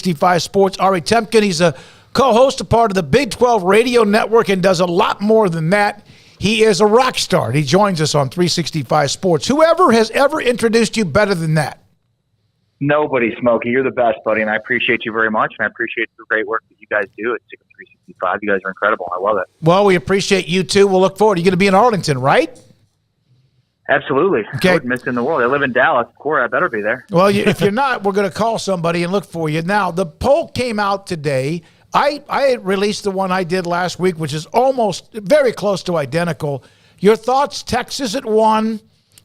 365 Sports. Ari Temkin, he's a co-host, a part of the Big 12 Radio Network, and does a lot more than that. He is a rock star, and he joins us on 365 Sports. Whoever has ever introduced you better than that? Nobody, Smokey. You're the best, buddy, and I appreciate you very much, and I appreciate the great work that you guys do at 365. You guys are incredible. I love it. Well, we appreciate you, too. We'll look forward. You're going to be in Arlington, right? Absolutely. Okay. I wouldn't miss it in the world. I live in Dallas. Corey, I better be there. Well, if you're not, we're going to call somebody and look for you. Now, the poll came out today. I released the one I did last week, which is almost very close to identical. Your thoughts? Texas at 1,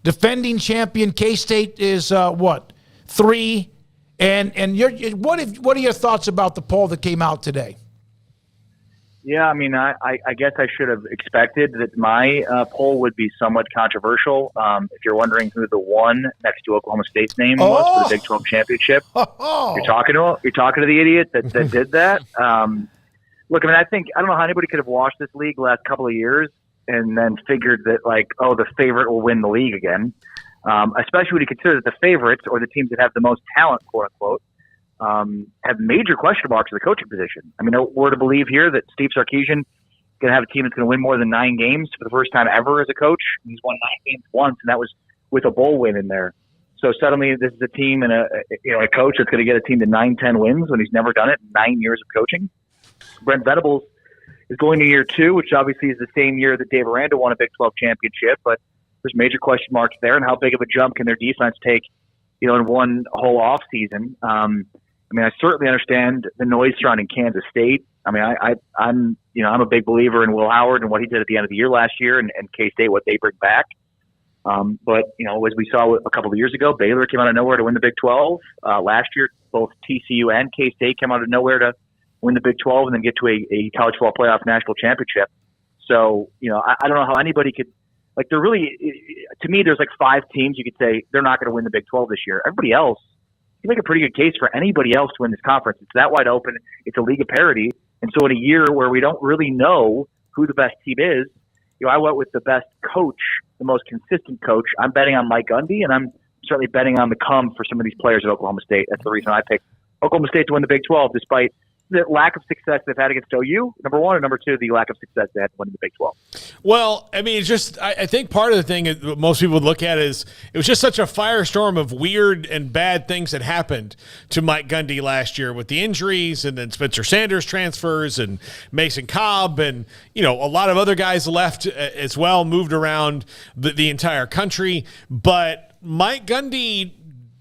defending champion K-State is 3, and what are your thoughts about the poll that came out today? Yeah, I mean, I guess I should have expected that my poll would be somewhat controversial. If you're wondering who the one next to Oklahoma State's name was for the Big 12 championship, you're talking to the idiot that did that. Look, I mean, I don't know how anybody could have watched this league the last couple of years and then figured that the favorite will win the league again. Especially when you consider that the favorites, or the teams that have the most talent, quote unquote, have major question marks at the coaching position. I mean, we're to believe here that Steve Sarkisian is going to have a team that's going to win more than 9 games for the first time ever as a coach. He's won 9 games once, and that was with a bowl win in there. So suddenly this is a team and a coach that's going to get a team to 9-10 wins when he's never done it in 9 years of coaching. Brent Venables is going to year 2, which obviously is the same year that Dave Aranda won a Big 12 championship, but there's major question marks there, and how big of a jump can their defense take, in one whole off season. I mean, I certainly understand the noise surrounding Kansas State. I mean, I'm a big believer in Will Howard and what he did at the end of the year last year, and K-State, what they bring back. But as we saw a couple of years ago, Baylor came out of nowhere to win the Big 12. Last year, both TCU and K-State came out of nowhere to win the Big 12 and then get to a college football playoff national championship. So, I don't know how anybody could, they're really, to me, there's 5 teams you could say they're not going to win the Big 12 this year. Everybody else, you make a pretty good case for anybody else to win this conference. It's that wide open. It's a league of parity. And so in a year where we don't really know who the best team is, I went with the best coach, the most consistent coach. I'm betting on Mike Gundy, and I'm certainly betting on the come for some of these players at Oklahoma State. That's the reason I picked Oklahoma State to win the Big 12, despite the lack of success they've had against OU, number 1, and number 2, the lack of success they had winning the Big 12. Well, I mean, it's just, I think part of the thing that most people would look at is it was just such a firestorm of weird and bad things that happened to Mike Gundy last year with the injuries, and then Spencer Sanders transfers, and Mason Cobb, and, a lot of other guys left as well, moved around the entire country. But Mike Gundy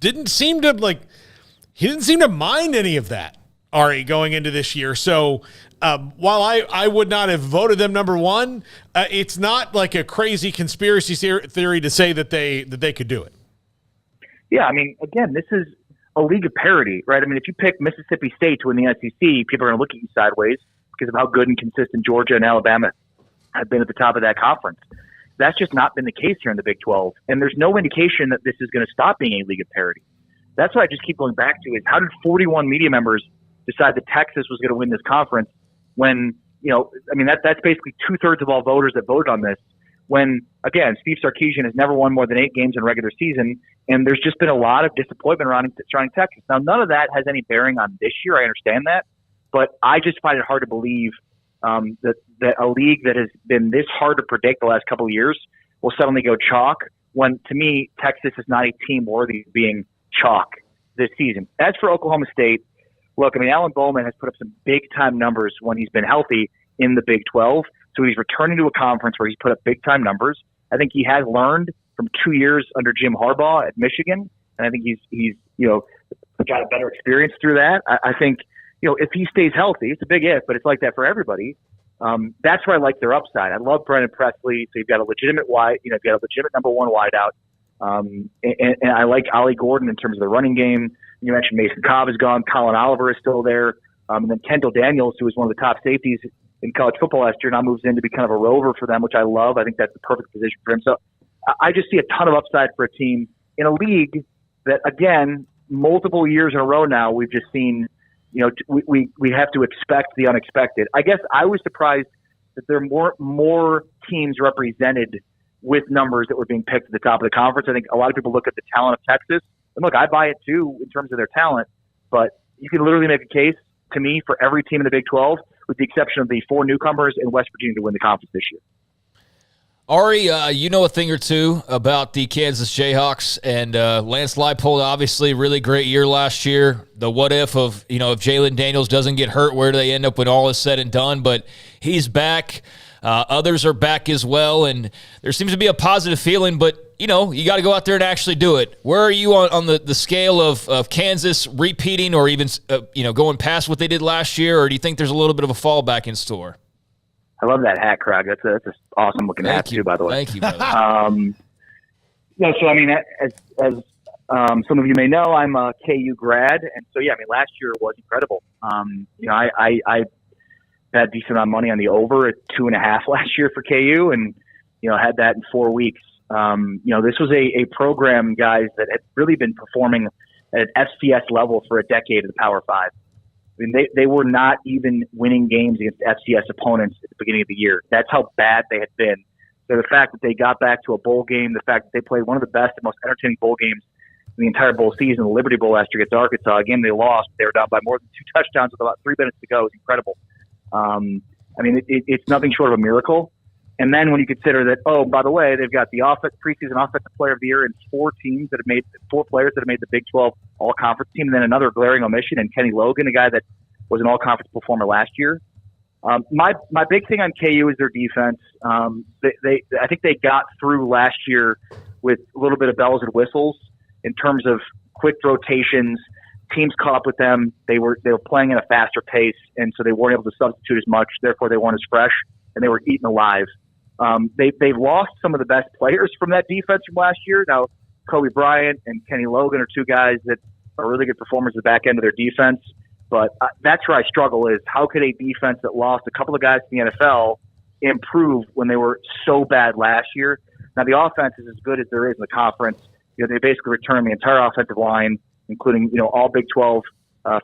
didn't seem to mind any of that, Ari, going into this year. So while I would not have voted them number 1, it's not like a crazy conspiracy theory to say that they could do it. Yeah, I mean, again, this is a league of parity, right? I mean, if you pick Mississippi State to win the SEC, people are going to look at you sideways because of how good and consistent Georgia and Alabama have been at the top of that conference. That's just not been the case here in the Big 12. And there's no indication that this is going to stop being a league of parity. That's what I just keep going back to is how did 41 media members decide that Texas was going to win this conference when, that's basically 2/3 of all voters that voted on this. When, again, Steve Sarkisian has never won more than 8 games in regular season, and there's just been a lot of disappointment surrounding Texas. Now, none of that has any bearing on this year. I understand that. But I just find it hard to believe that a league that has been this hard to predict the last couple of years will suddenly go chalk when, to me, Texas is not a team worthy of being chalk this season. As for Oklahoma State, look, I mean, Alan Bowman has put up some big-time numbers when he's been healthy in the Big 12. So he's returning to a conference where he's put up big-time numbers. I think he has learned from 2 years under Jim Harbaugh at Michigan, and I think he's got a better experience through that. I think, if he stays healthy, it's a big if, but it's like that for everybody. That's where I like their upside. I love Brennan Presley, so you've got a legitimate you've got a legitimate number 1 wideout. And I like Ollie Gordon in terms of the running game. You mentioned Mason Cobb is gone. Colin Oliver is still there. And then Kendall Daniels, who was one of the top safeties in college football last year, now moves in to be kind of a rover for them, which I love. I think that's the perfect position for him. So I just see a ton of upside for a team in a league that, again, multiple years in a row now, we've just seen, we have to expect the unexpected. I guess I was surprised that there were more teams represented with numbers that were being picked at the top of the conference. I think a lot of people look at the talent of Texas, and look, I buy it too in terms of their talent, but you can literally make a case to me for every team in the Big 12, with the exception of the 4 newcomers in West Virginia to win the conference this year. Ari, you know a thing or two about the Kansas Jayhawks, and Lance Leipold, obviously, really great year last year. The what if of, if Jalen Daniels doesn't get hurt, where do they end up when all is said and done? But he's back. Others are back as well, and there seems to be a positive feeling, but, you got to go out there and actually do it. Where are you on the scale of Kansas repeating or even, going past what they did last year, or do you think there's a little bit of a fallback in store? I love that hat, Craig. That's an awesome looking hat too, by the way. Thank you, brother. So I mean, as some of you may know, I'm a KU grad, and so last year was incredible. I had a decent amount of money on the over at 2.5 last year for KU, and had that in 4 weeks. This was a program, guys, that had really been performing at an FCS level for a decade in the Power Five. I mean, they were not even winning games against FCS opponents at the beginning of the year. That's how bad they had been. So the fact that they got back to a bowl game, the fact that they played one of the best and most entertaining bowl games in the entire bowl season, the Liberty Bowl last year against Arkansas. Again, they lost. They were down by more than 2 touchdowns with about 3 minutes to go. It was incredible. It's nothing short of a miracle. And then when you consider that, oh, by the way, they've got the preseason offensive player of the year and 4 players that have made the Big 12 all-conference team, and then another glaring omission, and Kenny Logan, a guy that was an all-conference performer last year. My big thing on KU is their defense. I think they got through last year with a little bit of bells and whistles in terms of quick rotations. Teams caught up with them. They were playing at a faster pace, and so they weren't able to substitute as much. Therefore, they weren't as fresh, and they were eaten alive. They've lost some of the best players from that defense from last year. Now, Kobe Bryant and Kenny Logan are 2 guys that are really good performers at the back end of their defense. But that's where I struggle is how could a defense that lost a couple of guys to the NFL improve when they were so bad last year? Now, the offense is as good as there is in the conference. They basically returned the entire offensive line, including, all Big 12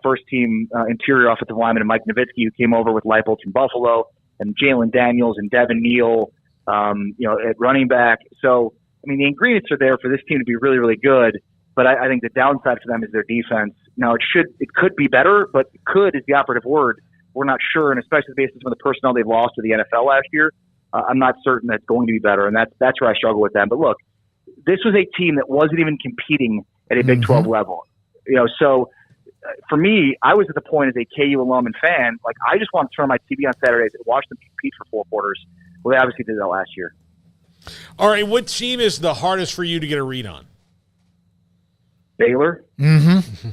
first-team interior offensive lineman and Mike Nowitzki, who came over with Leipold from Buffalo, and Jalen Daniels and Devin Neal, at running back. So, the ingredients are there for this team to be really, really good, but I think the downside for them is their defense. Now, it could be better, but could is the operative word. We're not sure, and especially based on the personnel they've lost to the NFL last year, I'm not certain that's going to be better, and that's where I struggle with them. But look, this was a team that wasn't even competing at a Big 12 level. So for me, I was at the point as a KU alum and fan, like I just want to turn on my TV on Saturdays and watch them compete for 4 quarters. Well, they obviously did that last year. All right, what team is the hardest for you to get a read on? Baylor. Mm-hmm.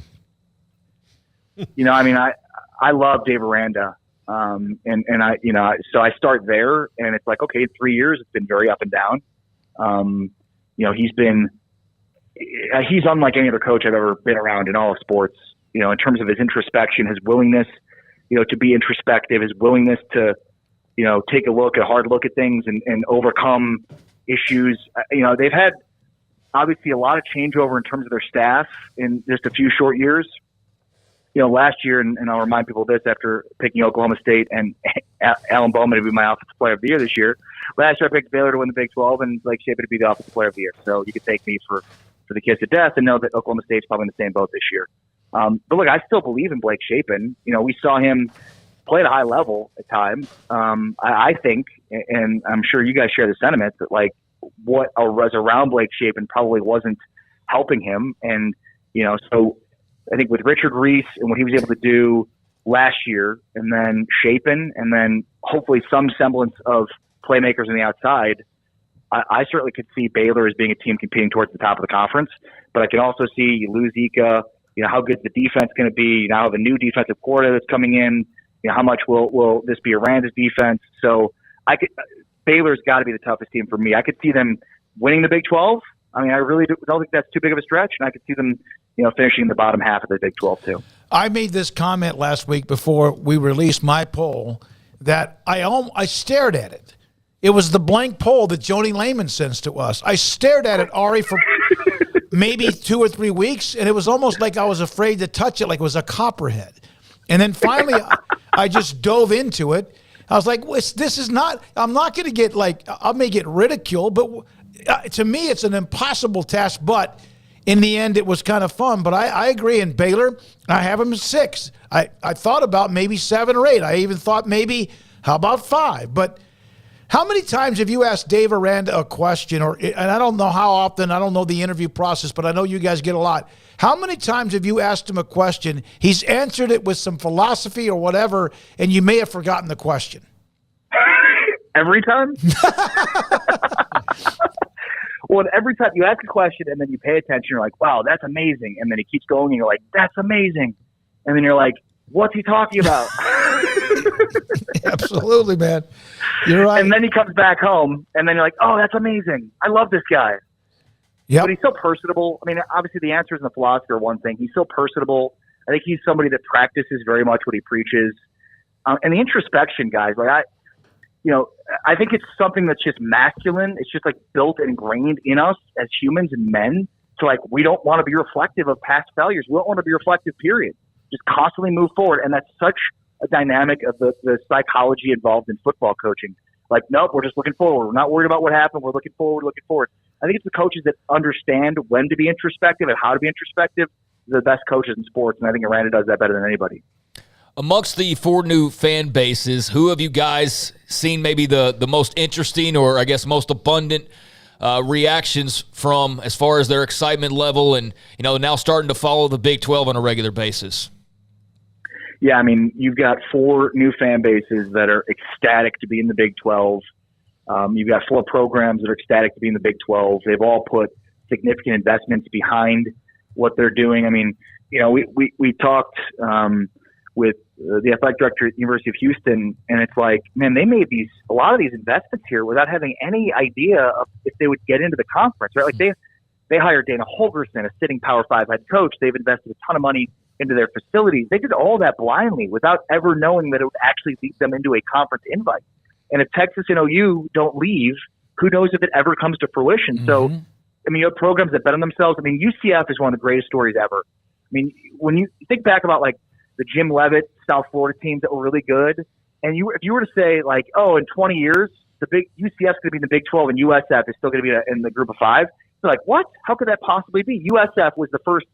I love Dave Aranda. So I start there, and it's like, okay, in 3 years, it's been very up and down. He's unlike any other coach I've ever been around in all of sports, in terms of his introspection, his willingness, to be introspective, his willingness to, take a hard look at things and overcome issues. They've had obviously a lot of changeover in terms of their staff in just a few short years. Last year, and I'll remind people of this after picking Oklahoma State and Alan Bowman to be my offensive player of the year this year. Last year I picked Baylor to win the Big 12 and Blake Shapen to be the offensive player of the year. So you could take me for the kiss of death and know that Oklahoma State's probably in the same boat this year. But look, I still believe in Blake Shapen. We saw him play at a high level at times. I think, and I'm sure you guys share the sentiment, that like what was around Blake Shapen probably wasn't helping him. And, so I think with Richard Reese and what he was able to do last year, and then Shapen, and then hopefully some semblance of playmakers on the outside, I certainly could see Baylor as being a team competing towards the top of the conference. But I can also see you lose Ika, how good the defense going to be. You now have a new defensive coordinator that's coming in. How much will this be Aranda's defense? So Baylor's got to be the toughest team for me. I could see them winning the Big 12. I really don't think that's too big of a stretch, and I could see them finishing in the bottom half of the Big 12 too. I made this comment last week before we released my poll that I stared at it. It was the blank poll that Joni Lehman sends to us. I stared at it, Ari, for maybe 2 or 3 weeks, and it was almost like I was afraid to touch it, like it was a copperhead. And then finally, I just dove into it. I was like, this is not, I'm not going to get I may get ridiculed, but to me, it's an impossible task. But in the end, it was kind of fun. But I agree. In Baylor, I have him at 6. I thought about maybe 7 or 8. I even thought maybe, how about 5? But how many times have you asked Dave Aranda a question, and I don't know how often, I don't know the interview process, but I know you guys get a lot. How many times have you asked him a question, he's answered it with some philosophy or whatever, and you may have forgotten the question? Every time? Well, every time you ask a question and then you pay attention, you're like, wow, that's amazing. And then he keeps going and you're like, that's amazing. And then you're like, what's he talking about? Absolutely, man. You're right. And then he comes back home and then you're like, oh, that's amazing. I love this guy. Yep. But he's so personable. I mean, obviously the answers and the philosophy are one thing. He's so personable. I think he's somebody that practices very much what he preaches. And the introspection, guys, like I think it's something that's just masculine. It's just like built and ingrained in us as humans and men. So like, we don't want to be reflective of past failures. We don't want to be reflective, period. Just constantly move forward. And that's such a dynamic of the psychology involved in football coaching. Like, nope, we're just looking forward. We're not worried about what happened. We're looking forward. I think it's the coaches that understand when to be introspective and how to be introspective. They're the best coaches in sports. And I think Aranda does that better than anybody. Amongst the 4 new fan bases, who have you guys seen maybe the most interesting or I guess most abundant reactions from as far as their excitement level and, now starting to follow the Big 12 on a regular basis? Yeah, I mean, you've got 4 new fan bases that are ecstatic to be in the Big 12. You've got 4 programs that are ecstatic to be in the Big 12. They've all put significant investments behind what they're doing. I mean, we talked with the athletic director at the University of Houston, and it's like, man, they made a lot of these investments here without having any idea of if they would get into the conference, right? Like they hired Dana Holgerson, a sitting Power 5 head coach. They've invested a ton of money into their facilities. They did all that blindly without ever knowing that it would actually lead them into a conference invite. And if Texas and OU don't leave, who knows if it ever comes to fruition? Mm-hmm. So, I mean, you have programs that bet on themselves. I mean, UCF is one of the greatest stories ever. I mean, when you think back about like the Jim Leavitt South Florida teams that were really good, and if you were to say like, oh, in 20 years, the big UCF's going to be in the Big 12 and USF is still going to be in the group of 5. They're like, what? How could that possibly be? USF was the first,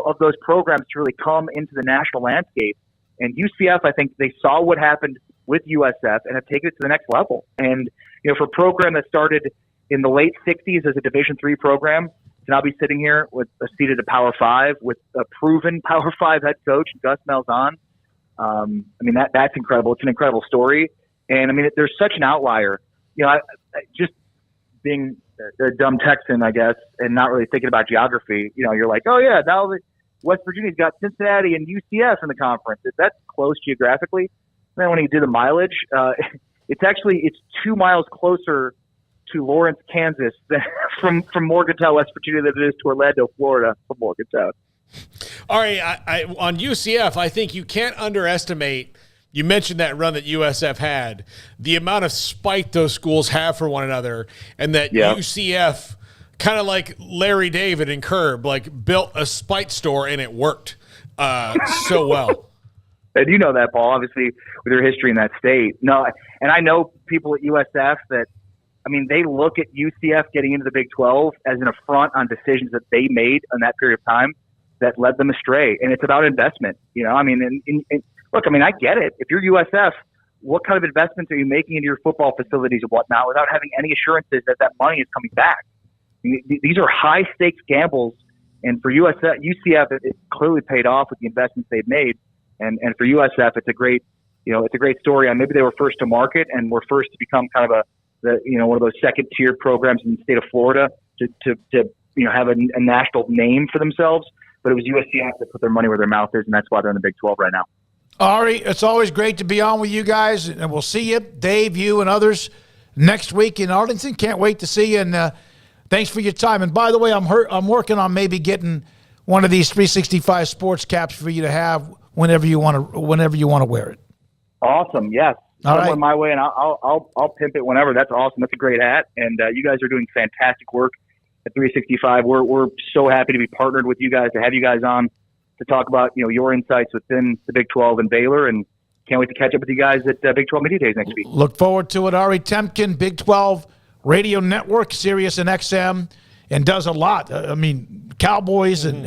of those programs to really come into the national landscape. And UCF, I think they saw what happened with USF and have taken it to the next level. And, for a program that started in the late 60s as a Division III program to now be sitting here with a seat at a Power 5 with a proven Power 5 head coach, Gus Malzahn. I mean, that's incredible. It's an incredible story. And I mean, there's such an outlier, I just being a dumb Texan, I guess, and not really thinking about geography, you're like, oh yeah, now West Virginia's got Cincinnati and UCF in the conference. That's close geographically. And then when you do the mileage, it's 2 miles closer to Lawrence, Kansas than from Morgantown, West Virginia than it is to Orlando, Florida from Morgantown. All right, I on UCF, I think you can't underestimate. You mentioned that run that USF had, the amount of spite those schools have for one another, and that UCF, kind of like Larry David and Curb, like built a spite store and it worked so well. And you know that, Paul, obviously with your history in that state. No, and I know people at USF that, I mean, they look at UCF getting into the Big 12 as an affront on decisions that they made in that period of time that led them astray. And it's about investment, I mean, look, I mean, I get it. If you're USF, what kind of investments are you making into your football facilities and whatnot without having any assurances that money is coming back? I mean, these are high stakes gambles. And for UCF, it clearly paid off with the investments they've made. And for USF, it's a great, it's a great story. And maybe they were first to market and were first to become kind of one of those second tier programs in the state of Florida to have a national name for themselves. But it was USCF that put their money where their mouth is, and that's why they're in the Big 12 right now. Ari, it's always great to be on with you guys, and we'll see you, Dave, you, and others next week in Arlington. Can't wait to see you, and thanks for your time. And by the way, I'm working on maybe getting one of these 365 sports caps for you to have whenever you want to wear it. Awesome, yes. Send my way, and I'll pimp it whenever. That's awesome. That's a great hat, and you guys are doing fantastic work at 365. We're so happy to be partnered with you guys, to have you guys on to talk about your insights within the Big 12 and Baylor, and can't wait to catch up with you guys at Big 12 Media Days next week. Look forward to it. Ari Temkin, Big 12 Radio Network, Sirius and XM, and does a lot. I mean, Cowboys and